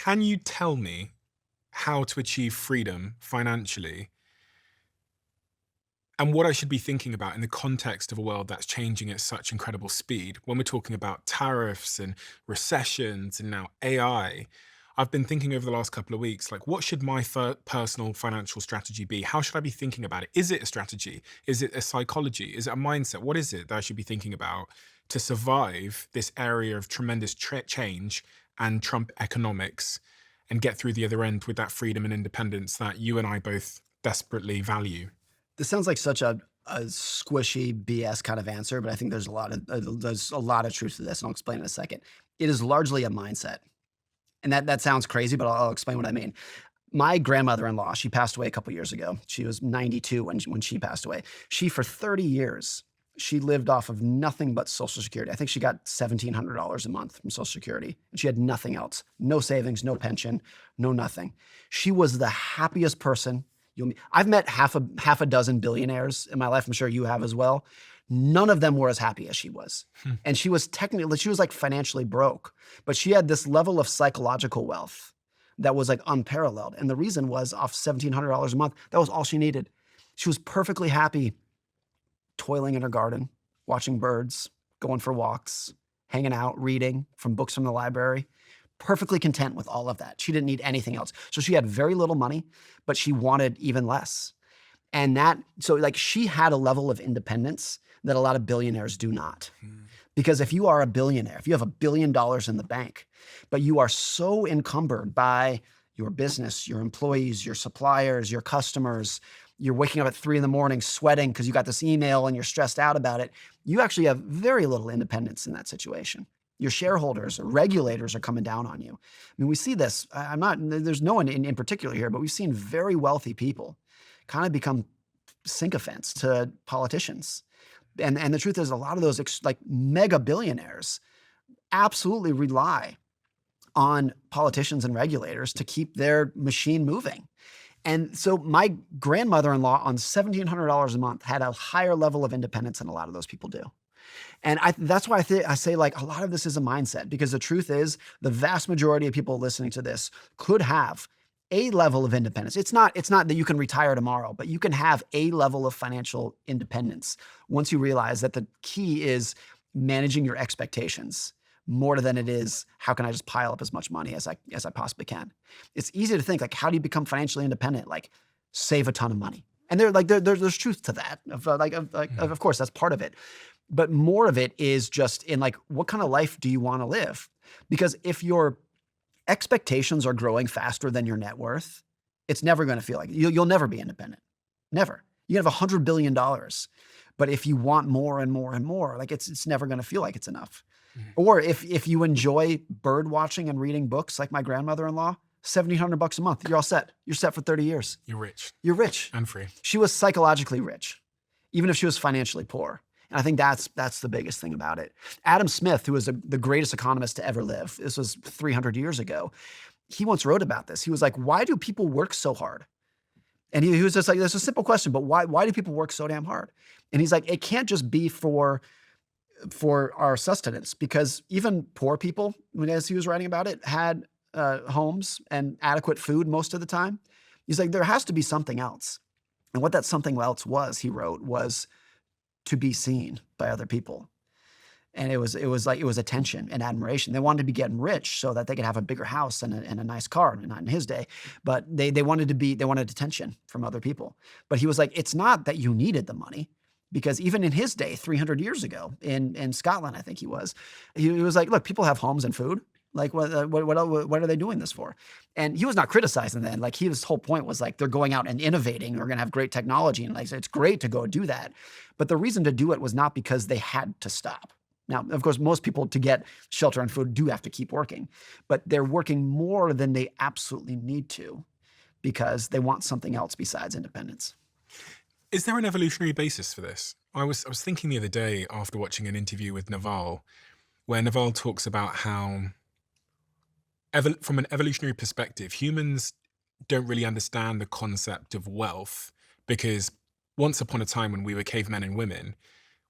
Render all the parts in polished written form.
Can you tell me how to achieve freedom financially and what I should be thinking about in the context of a world that's changing at such incredible speed? When we're talking about tariffs and recessions and now AI, I've been thinking over the last couple of weeks, like, what should my personal financial strategy be? How should I be thinking about it? Is it a strategy? Is it a psychology? Is it a mindset? What is it that I should be thinking about to survive this area of tremendous change and Trump economics and get through the other end with that freedom and independence that you and I both desperately value? This sounds like such a squishy BS kind of answer, but I think there's a lot of truth to this, and I'll explain in a second. It is largely a mindset, and that sounds crazy, but I'll explain what I mean. My grandmother-in-law, she passed away a couple years ago. She was 92 when she passed away. She, for 30 years, she lived off of nothing but Social Security. I think she got $1,700 a month from Social Security. And she had nothing else. No savings, no pension, no nothing. She was the happiest person you'll meet. I've met half a dozen billionaires in my life. I'm sure you have as well. None of them were as happy as she was. Hmm. And she was like financially broke, but she had this level of psychological wealth that was like unparalleled. And the reason was off $1,700 a month, that was all she needed. She was perfectly happy toiling in her garden, watching birds, going for walks, hanging out, reading from books from the library, perfectly content with all of that. She didn't need anything else. So she had very little money, but she wanted even less. And so like she had a level of independence that a lot of billionaires do not. Hmm. Because if you are a billionaire, if you have $1 billion in the bank, but you are so encumbered by your business, your employees, your suppliers, your customers, you're waking up at 3 a.m. sweating because you got this email and you're stressed out about it, you actually have very little independence in that situation. Your shareholders or regulators are coming down on you. I mean, we see this. There's no one in particular here, but we've seen very wealthy people kind of become sycophants to politicians. And the truth is, a lot of those like mega billionaires absolutely rely on politicians and regulators to keep their machine moving. And so my grandmother-in-law on $1,700 a month had a higher level of independence than a lot of those people do. And that's why I say like a lot of this is a mindset, because the truth is the vast majority of people listening to this could have a level of independence. It's not that you can retire tomorrow, but you can have a level of financial independence once you realize that the key is managing your expectations more than it is how can I just pile up as much money as I possibly can. It's easy to think like, how do you become financially independent? Like, save a ton of money. And there's truth to that. Of course, that's part of it. But more of it is just in like, what kind of life do you want to live? Because if your expectations are growing faster than your net worth, it's never going to feel like you'll never be independent. Never. You can have $100 billion, but if you want more and more and more, like it's never going to feel like it's enough. Mhm. Or if you enjoy bird watching and reading books like my grandmother-in-law, $1,700 a month, you're all set. You're set for 30 years. You're rich You're rich. and free. She was psychologically rich, even if she was financially poor. And I think that's the biggest thing about it. Adam Smith, who was the greatest economist to ever live, this was 300 years ago, he once wrote about this. He was like, why do people work so hard? And he was just like, that's a simple question, but why do people work so damn hard? And he's like, it can't just be for our sustenance, because even poor people, as he was writing about it, had homes and adequate food most of the time. He's like, there has to be something else. And what that something else was, he wrote, was to be seen by other people. And it was attention and admiration. They wanted to be getting rich so that they could have a bigger house and a nice car, not in his day, but they wanted attention from other people. But he was like, it's not that you needed the money, because even in his day, 300 years ago in Scotland, I think he was like, look, people have homes and food. Like, what are they doing this for? And he was not criticizing that. Like, his whole point was like, they're going out and innovating. We're going to have great technology. And like, it's great to go do that. But the reason to do it was not because they had to stop. Now, of course, most people to get shelter and food do have to keep working, but they're working more than they absolutely need to because they want something else besides independence. Is there an evolutionary basis for this? I was thinking the other day after watching an interview with Naval, where Naval talks about how, from an evolutionary perspective, humans don't really understand the concept of wealth because once upon a time when we were cavemen and women,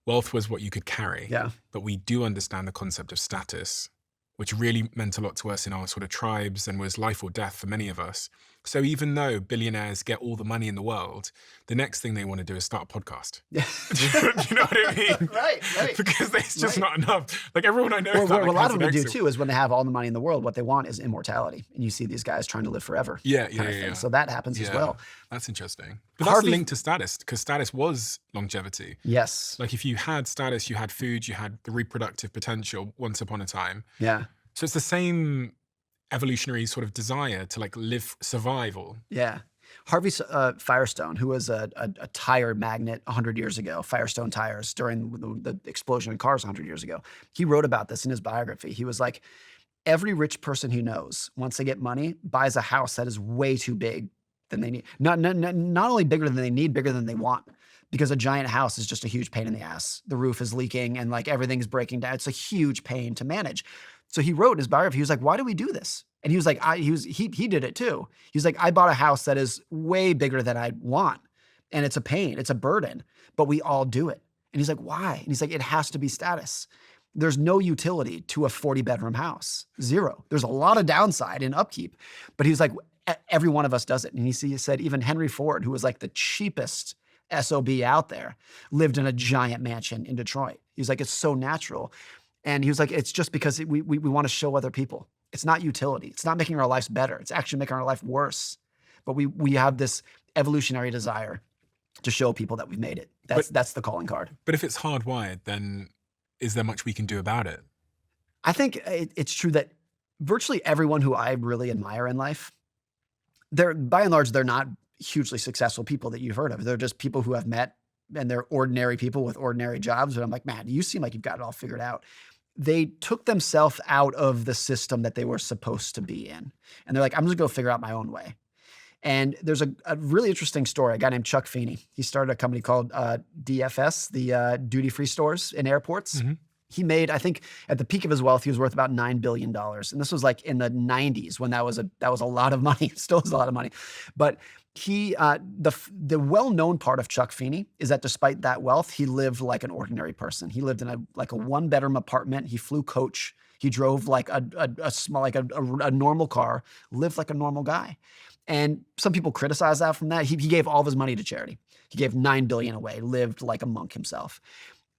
wealth was what you could carry. Yeah. But we do understand the concept of status, which really meant a lot to us in our sort of tribes and was life or death for many of us. So even though billionaires get all the money in the world, the next thing they want to do is start a podcast. Yeah. Do you know what I mean? Right, right, Because there's just right. not enough. Like everyone I know Well, that what like a lot has of an them do exit. too is when they have all the money in the world, what they want is immortality. And you see these guys trying to live forever Yeah, kind of thing. So that happens as well. That's interesting. But that's Harvey, linked to status because status was longevity. yes. Like if you had status, you had food, you had the reproductive potential once upon a time. Yeah. So it's the same evolutionary sort of desire to like live survival. Yeah. Harvey Firestone, who was a tire magnate 100 years ago, Firestone tires during the explosion in cars 100 years ago, he wrote about this in his biography. He was like, every rich person he knows, once they get money, buys a house that is way too big than they need. Not only bigger than they need, bigger than they want. Because a giant house is just a huge pain in the ass. The roof is leaking and like everything's breaking down. It's a huge pain to manage. So he wrote in his biography, he was like, why do we do this? And he was like, he did it too. He was like, I bought a house that is way bigger than I want. And it's a pain, it's a burden, but we all do it. And he's like, why? And he's like, it has to be status. There's no utility to a 40-bedroom house, zero. There's a lot of downside in upkeep. But he was like, every one of us does it. And he said even Henry Ford, who was like the cheapest SOB out there, lived in a giant mansion in Detroit. He was like, it's so natural. And he was like, it's just because we want to show other people. It's not utility. It's not making our lives better. It's actually making our life worse. But we have this evolutionary desire to show people that we've made it. That's the calling card. But if it's hardwired, then is there much we can do about it? I think it's true that virtually everyone who I really admire in life, by and large, they're not hugely successful people that you've heard of. They're just people who I've met and they're ordinary people with ordinary jobs. But I'm like, man, you seem like you've got it all figured out. They took themselves out of the system that they were supposed to be in. And they're like, I'm just going to figure out my own way. And there's a really interesting story. A guy named Chuck Feeney. He started a company called DFS, the duty-free stores in airports. Mm-hmm. He made, I think, at the peak of his wealth, he was worth about $9 billion. And this was like in the 90s when that was a lot of money. Still is a lot of money. But he, the well-known part of Chuck Feeney is that despite that wealth, he lived like an ordinary person. He lived in a one-bedroom apartment. He flew coach. He drove like a normal car, lived like a normal guy. And some people criticize that from that. He gave all of his money to charity. He gave $9 billion away, lived like a monk himself.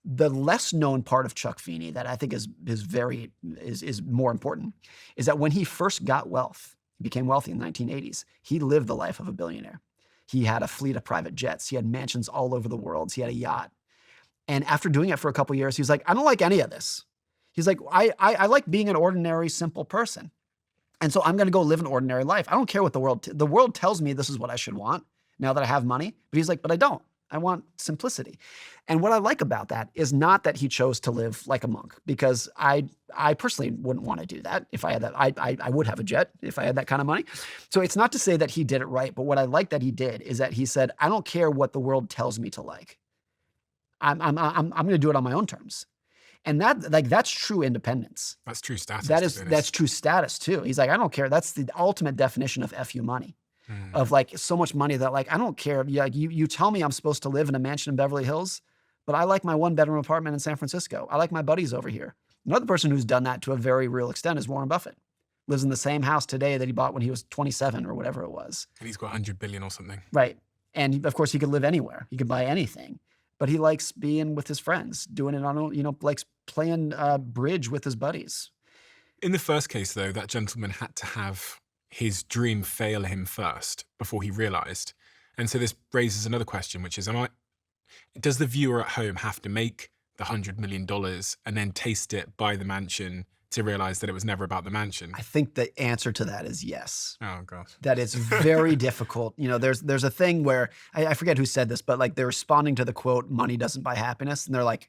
The less known part of Chuck Feeney that I think is more important is that when he first got wealth, he became wealthy in the 1980s, he lived the life of a billionaire. He had a fleet of private jets. He had mansions all over the world. He had a yacht. And after doing it for a couple of years, he was like, I don't like any of this. He's like, I like being an ordinary, simple person. And so I'm going to go live an ordinary life. I don't care what the world tells me this is what I should want now that I have money. But he's like, but I don't. I want simplicity. And what I like about that is not that he chose to live like a monk, because I personally wouldn't want to do that. If I had that, I would have a jet if I had that kind of money. So it's not to say that he did it right, but what I like that he did is that he said, I don't care what the world tells me to like. I'm going to do it on my own terms. And that's true independence. That's true status. That's true status too. He's like, I don't care. That's the ultimate definition of FU money. Of like so much money that like, I don't care. You tell me I'm supposed to live in a mansion in Beverly Hills, but I like my one-bedroom apartment in San Francisco. I like my buddies over here. Another person who's done that to a very real extent is Warren Buffett. Lives in the same house today that he bought when he was 27 or whatever it was. And he's got 100 billion or something. Right. And of course he could live anywhere. He could buy anything. But he likes being with his friends, doing it on, likes playing bridge with his buddies. In the first case, though, that gentleman had to have his dream fail him first before he realized. And so this raises another question, which is, does the viewer at home have to make the $100 million and then taste it, buy the mansion to realize that it was never about the mansion? I think the answer to that is yes. Oh, God. That it's very difficult. There's a thing where, I forget who said this, but like they're responding to the quote, money doesn't buy happiness. And they're like,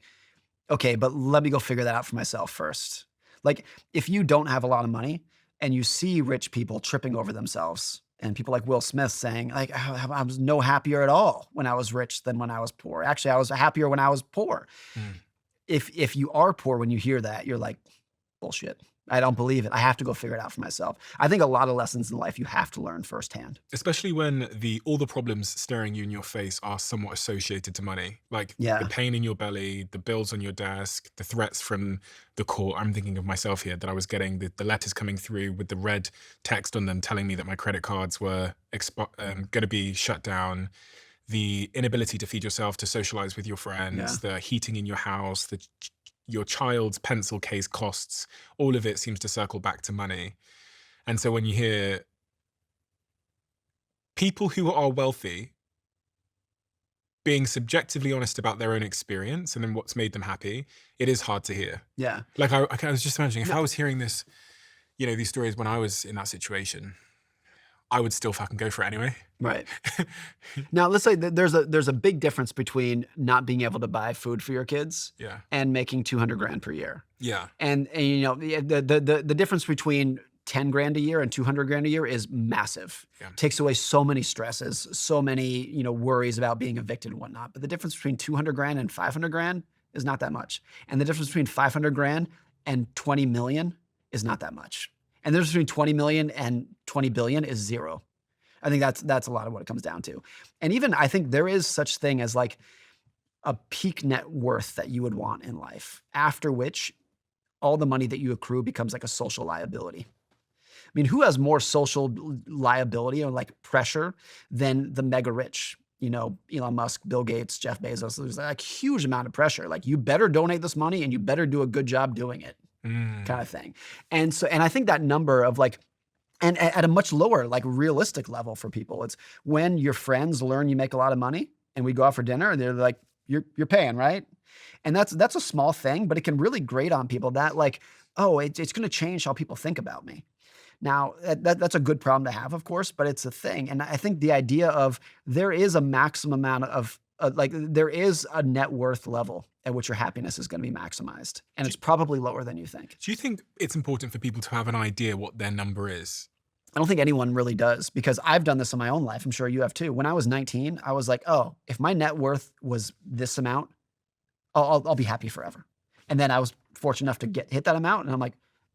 okay, but let me go figure that out for myself first. Like if you don't have a lot of money and you see rich people tripping over themselves and people like Will Smith saying like, I was no happier at all when I was rich than when I was poor. Actually, I was happier when I was poor. If you are poor, when you hear that, you're like, bullshit. I don't believe it. I have to go figure it out for myself. I think a lot of lessons in life you have to learn firsthand. Especially when all the problems staring you in your face are somewhat associated to money, like the Yeah. pain in your belly, the bills on your desk, the threats from the court. I'm thinking of myself here that I was getting the letters coming through with the red text on them telling me that my credit cards were going to be shut down, the inability to feed yourself, to socialize with your Yeah. friends, the heating in your house, your child's pencil case costs, all of it seems to circle back to money. And so when you hear people who are wealthy being subjectively honest about their own experience and then what's made them happy, it is hard to hear. Yeah. Like I was just imagining if No, I was hearing this, these stories when I was in that situation, I would still fucking go for it anyway. right. Now, let's say that there's a big difference between not being able to buy food for your kids Yeah. and making 200 grand per year. Yeah. And the difference between 10 grand a year and 200 grand a year is massive. Yeah. Takes away so many stresses, so many, worries about being evicted and whatnot. But the difference between 200 grand and 500 grand is not that much. And the difference between 500 grand and 20 million is not that much. And the difference between 20 million and 20 billion is zero. I think that's a lot of what it comes down to. And even I think there is such thing as like a peak net worth that you would want in life, after which all the money that you accrue becomes like a social liability. I mean, who has more social liability or like pressure than the mega rich? Elon Musk, Bill Gates, Jeff Bezos. There's like a huge amount of pressure. Like you better donate this money and you better do a good job doing it, kind of thing. And I think that number of like, and at a much lower, like realistic level for people, it's when your friends learn you make a lot of money and we go out for dinner and they're like, you're paying, right? And that's a small thing, but it can really grate on people that like, oh, it's going to change how people think about me. Now, that's a good problem to have, of course, but it's a thing. And I think the idea of there is a maximum amount of there is a net worth level at which your happiness is going to be maximized. And it's probably lower than you think. Do you think it's important for people to have an idea what their number is? I don't think anyone really does, because I've done this in my own life. I'm sure you have too. When I was 19, I was like, oh, if my net worth was this amount, I'll be happy forever. And then I was fortunate enough to hit that amount. And I'm like,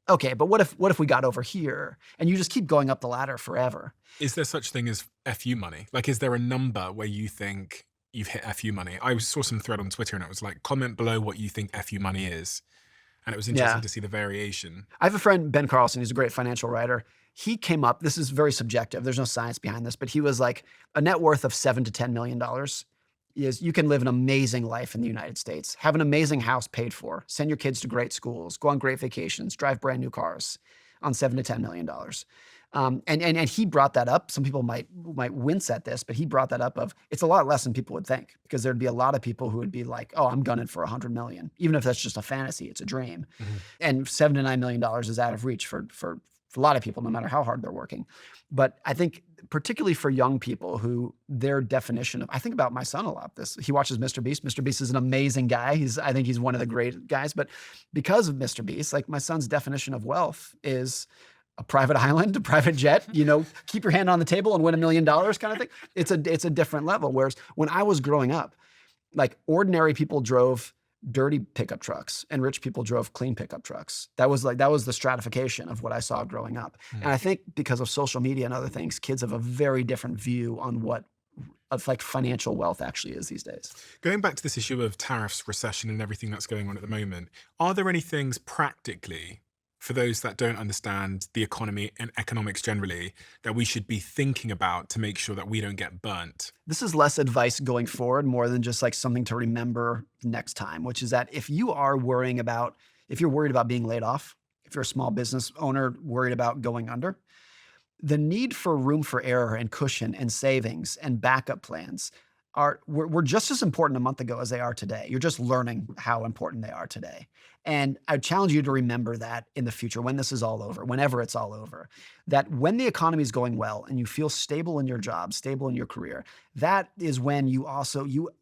okay, but what if we got over here? And you just keep going up the ladder forever. Is there such thing as FU money? Like, is there a number where you think you've hit FU money? I saw some thread on Twitter and it was like, comment below what you think FU money is. And it was interesting Yeah. to see the variation. I have a friend, Ben Carlson. He's a great financial writer. He came up, this is very subjective. There's no science behind this, but he was like a net worth of $7 to $10 million is you can live an amazing life in the United States, have an amazing house paid for, send your kids to great schools, go on great vacations, drive brand new cars on $7 to $10 million. And he brought that up. Some people might wince at this, but he brought that up of it's a lot less than people would think, because there'd be a lot of people who would be like, oh, I'm gunning for 100 million, even if that's just a fantasy, it's a dream. Mm-hmm. And $7 to $9 million is out of reach for a lot of people, no matter how hard they're working. But I think particularly for young people who their definition of, I think about my son a lot. He watches Mr. Beast. Mr. Beast is an amazing guy. I think he's one of the great guys. But because of Mr. Beast, like my son's definition of wealth is a private island, a private jet, keep your hand on the table and win $1 million kind of thing. It's a different level. Whereas when I was growing up, like ordinary people drove dirty pickup trucks and rich people drove clean pickup trucks. That was the stratification of what I saw growing up. And I think because of social media and other things, kids have a very different view on what like financial wealth actually is these days. Going back to this issue of tariffs, recession, and everything that's going on at the moment, are there any things practically, for those that don't understand the economy and economics generally, that we should be thinking about to make sure that we don't get burnt? This is less advice going forward, more than just like something to remember next time, which is that if you're worried about being laid off, if you're a small business owner worried about going under, the need for room for error and cushion and savings and backup plans were just as important a month ago as they are today. You're just learning how important they are today. And I challenge you to remember that in the future, when this is all over, whenever it's all over, that when the economy is going well and you feel stable in your job, stable in your career, that is when you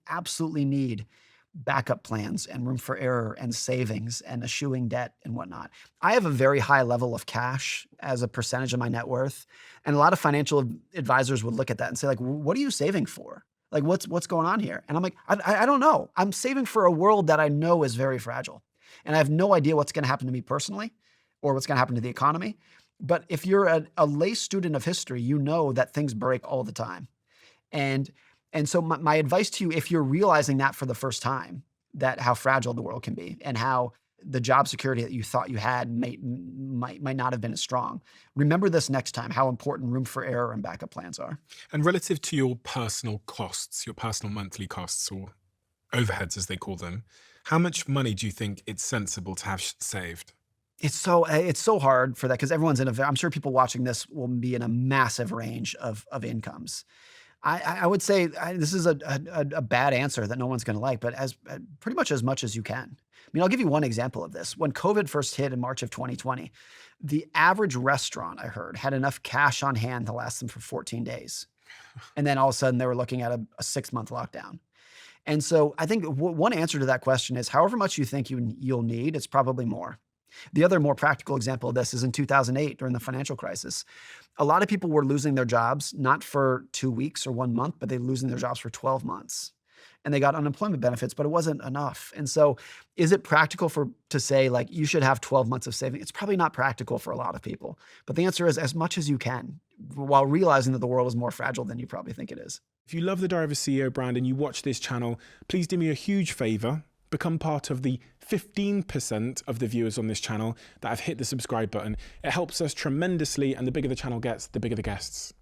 absolutely need backup plans and room for error and savings and eschewing debt and whatnot. I have a very high level of cash as a percentage of my net worth. And a lot of financial advisors would look at that and say, like, what are you saving for? Like, what's going on here? And I'm like, I don't know. I'm saving for a world that I know is very fragile. And I have no idea what's going to happen to me personally, or what's going to happen to the economy. But if you're a lay student of history, you know that things break all the time. And and so my advice to you, if you're realizing that for the first time, that how fragile the world can be and how the job security that you thought you had might not have been as strong. Remember this next time, how important room for error and backup plans are. And relative to your personal costs, your personal monthly costs or overheads as they call them, how much money do you think it's sensible to have saved? It's so hard for that because everyone's in a. I'm sure people watching this will be in a massive range of incomes. I would say this is a bad answer that no one's going to like, but as pretty much as you can. I mean, I'll give you one example of this. When COVID first hit in March of 2020, the average restaurant I heard had enough cash on hand to last them for 14 days, and then all of a sudden they were looking at a 6-month lockdown. And so I think one answer to that question is however much you think you'll need, it's probably more. The other more practical example of this is in 2008 during the financial crisis. A lot of people were losing their jobs, not for 2 weeks or 1 month, but they were losing their jobs for 12 months. And they got unemployment benefits, but it wasn't enough. And so is it practical to say like you should have 12 months of saving? It's probably not practical for a lot of people. But the answer is as much as you can while realizing that the world is more fragile than you probably think it is. If you love the Diary of a CEO brand and you watch this channel, please do me a huge favor. Become part of the 15% of the viewers on this channel that have hit the subscribe button. It helps us tremendously, and the bigger the channel gets, the bigger the guests.